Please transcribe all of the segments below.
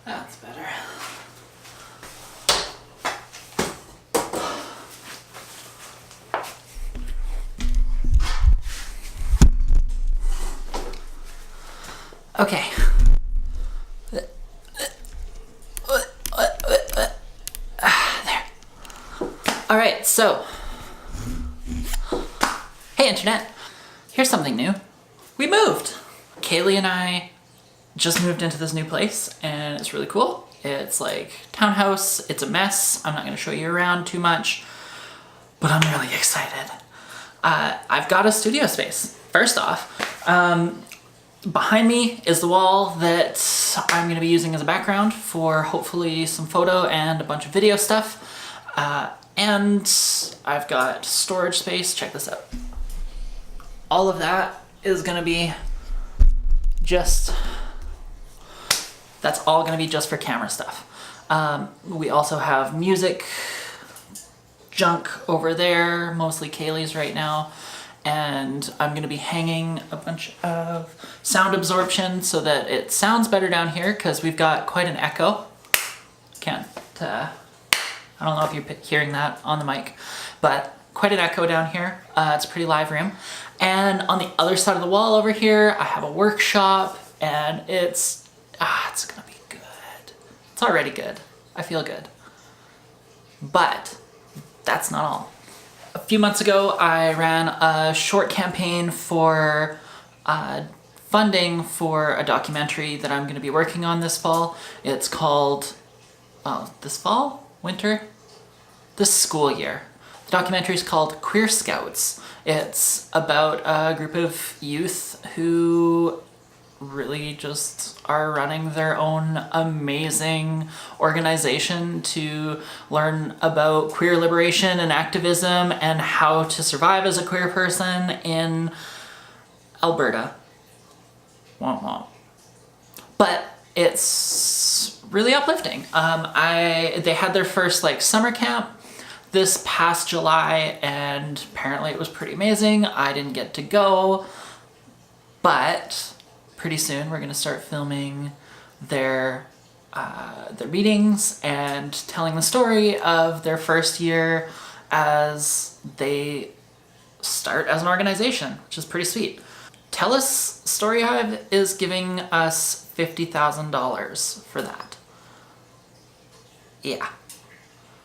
That's better. Okay. There. All right, so. Hey, Internet. Here's something new. We moved. Kaylee and I just moved into this new place, and it's really cool. It's like townhouse. It's a mess. I'm not going to show you around too much, but I'm really excited. I've got a studio space. First off, behind me is the wall that I'm going to be using as a background for hopefully some photo and a bunch of video stuff. And I've got storage space. Check this out. All of that is going to be just, that's all going to be just for camera stuff. We also have music junk over there, mostly Kaylee's right now. And I'm going to be hanging a bunch of sound absorption so that it sounds better down here because we've got quite an echo. I don't know if you're hearing that on the mic, but quite an echo down here. It's a pretty live room. And on the other side of the wall over here, I have a workshop, and it's gonna be good. It's already good. I feel good. But that's not all. A few months ago, I ran a short campaign for funding for a documentary that I'm gonna be working on this fall. It's called, this fall? Winter? This school year. The documentary is called Queer Scouts. It's about a group of youth who really just are running their own amazing organization to learn about queer liberation and activism and how to survive as a queer person in Alberta. Womp womp. But it's really uplifting. They had their first summer camp this past July, and apparently it was pretty amazing. I didn't get to go, but pretty soon we're gonna start filming their meetings and telling the story of their first year as they start as an organization, which is pretty sweet. TELUS Story Hive is giving us $50,000 for that. Yeah.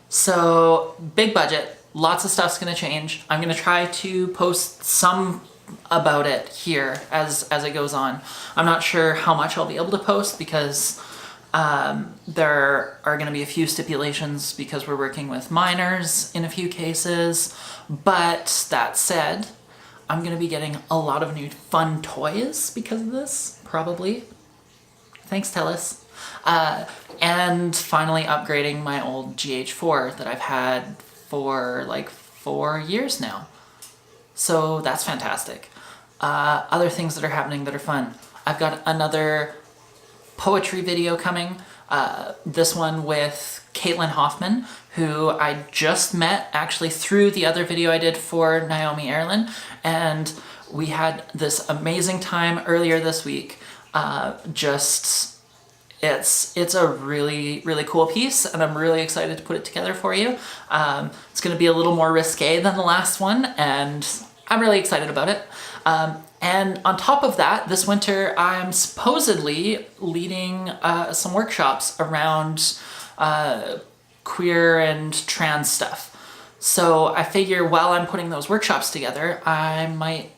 So, big budget, lots of stuff's gonna change. I'm gonna try to post some about it here as it goes on. I'm not sure how much I'll be able to post because there are gonna be a few stipulations because we're working with minors in a few cases. But that said, I'm gonna be getting a lot of new fun toys because of this, probably. Thanks, TELUS. And finally upgrading my old GH4 that I've had for 4 years now. So that's fantastic. Other things that are happening that are fun. I've got another poetry video coming. This one with Caitlin Hoffman, who I just met actually through the other video I did for Naomi Erlin. And we had this amazing time earlier this week. It's a really, really cool piece, and I'm really excited to put it together for you. It's going to be a little more risque than the last one, and I'm really excited about it. And on top of that, this winter, I'm supposedly leading some workshops around queer and trans stuff. So I figure while I'm putting those workshops together, I might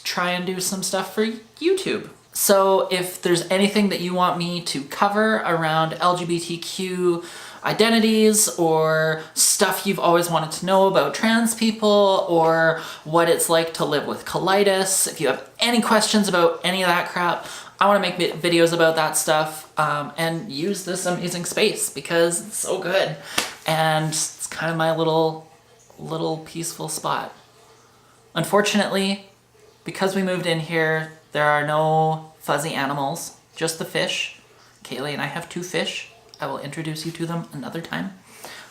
try and do some stuff for YouTube. So if there's anything that you want me to cover around LGBTQ identities or stuff you've always wanted to know about trans people or what it's like to live with colitis, if you have any questions about any of that crap, I want to make videos about that stuff and use this amazing space because it's so good. And it's kind of my little peaceful spot. Unfortunately, because we moved in here, there are no fuzzy animals, just the fish. Kaylee and I have 2 fish. I will introduce you to them another time.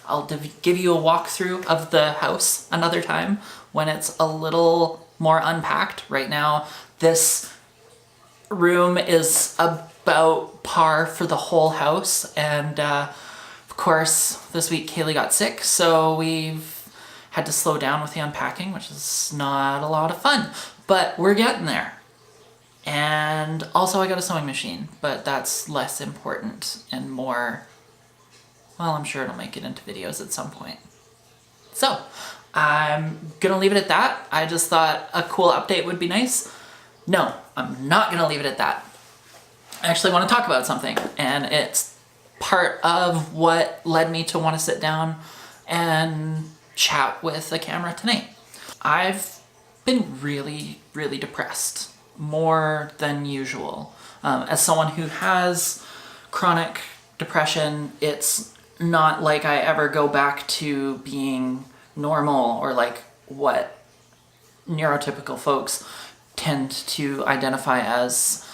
I'll give you a walkthrough of the house another time when it's a little more unpacked. Right now, this room is about par for the whole house, and of course this week Kaylee got sick, so we've had to slow down with the unpacking, which is not a lot of fun, but we're getting there. And also I got a sewing machine, but that's less important and more, well, I'm sure it'll make it into videos at some point. So I'm gonna leave it at that. I just thought a cool update would be nice. No, I'm not gonna leave it at that. I actually want to talk about something, and it's part of what led me to want to sit down and chat with the camera tonight. I've been really, really depressed, more than usual. As someone who has chronic depression, it's not like I ever go back to being normal or like what neurotypical folks tend to identify as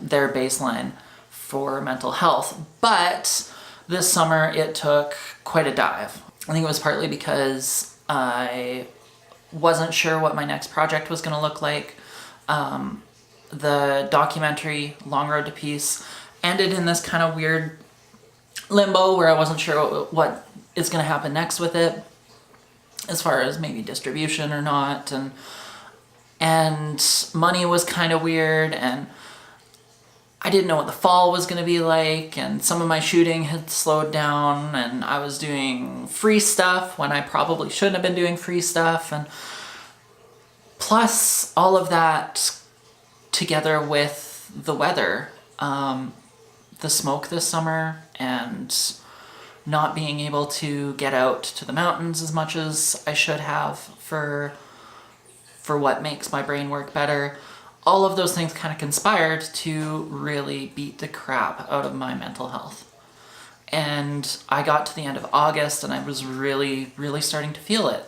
their baseline for mental health. But this summer it took quite a dive. I think it was partly because I wasn't sure what my next project was going to look like. The documentary, Long Road to Peace, ended in this kind of weird limbo where I wasn't sure what is going to happen next with it, as far as maybe distribution or not, and money was kind of weird, and I didn't know what the fall was going to be like, and some of my shooting had slowed down, and I was doing free stuff when I probably shouldn't have been doing free stuff, and plus all of that together with the weather, the smoke this summer, and not being able to get out to the mountains as much as I should have for what makes my brain work better. All of those things kind of conspired to really beat the crap out of my mental health. And I got to the end of August and I was really, really starting to feel it.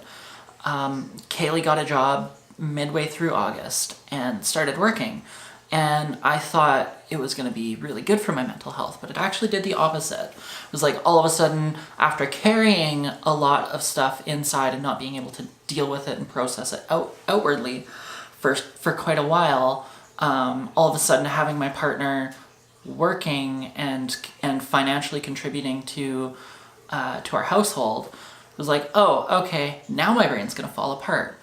Kaylee got a job midway through August and started working. And I thought it was going to be really good for my mental health, but it actually did the opposite. It was like all of a sudden, after carrying a lot of stuff inside and not being able to deal with it and process it outwardly for quite a while, all of a sudden having my partner working and financially contributing to our household was like, oh, okay, now my brain's going to fall apart.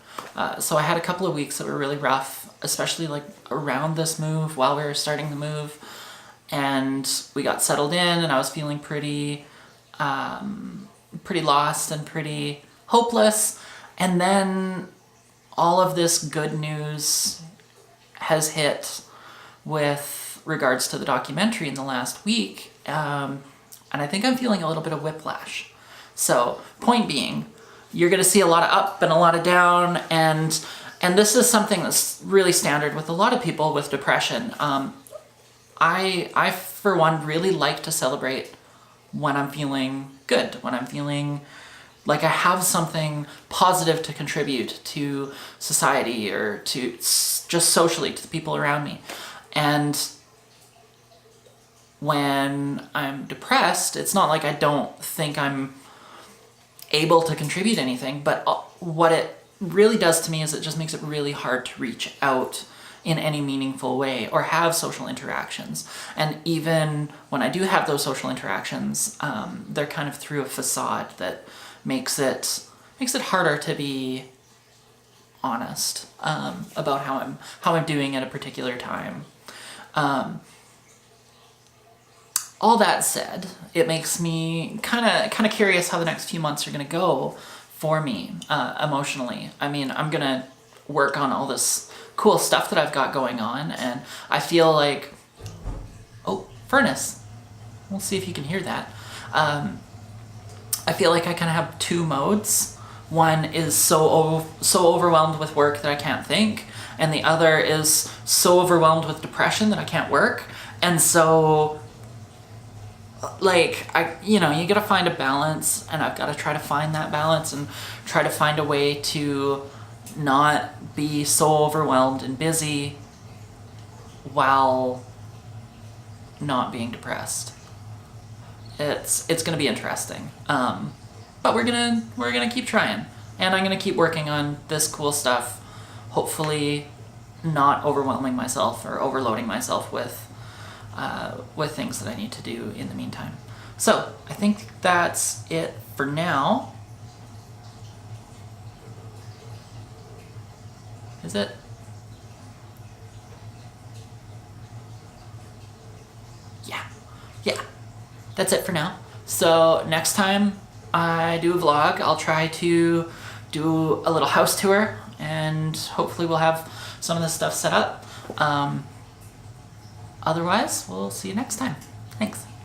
So I had a couple of weeks that were really rough, especially like around this move, while we were starting the move, and we got settled in and I was feeling pretty lost and pretty hopeless. And then all of this good news has hit with regards to the documentary in the last week, and I think I'm feeling a little bit of whiplash. So point being, you're going to see a lot of up and a lot of down, and this is something that's really standard with a lot of people with depression. I for one really like to celebrate when I'm feeling good, when I'm feeling like I have something positive to contribute to society or to just socially to the people around me. And when I'm depressed, it's not like I don't think I'm able to contribute anything, but what it really does to me is it just makes it really hard to reach out in any meaningful way or have social interactions. And even when I do have those social interactions, they're kind of through a facade that makes it harder to be honest about how I'm doing at a particular time. All that said, it makes me kind of curious how the next few months are going to go for me emotionally. I mean, I'm going to work on all this cool stuff that I've got going on, and I feel like, oh, furnace. We'll see if you can hear that. I feel like I kind of have two modes. One is so overwhelmed with work that I can't think, and the other is so overwhelmed with depression that I can't work. And so, like, you gotta find a balance, and I've got to try to find that balance and try to find a way to not be so overwhelmed and busy while not being depressed. It's gonna be interesting. but we're gonna keep trying, and I'm gonna keep working on this cool stuff. Hopefully, not overwhelming myself or overloading myself with things that I need to do in the meantime. So I think that's it for now. Is it? Yeah, that's it for now. So next time I do a vlog, I'll try to do a little house tour, and hopefully we'll have some of this stuff set up. Otherwise, we'll see you next time. Thanks.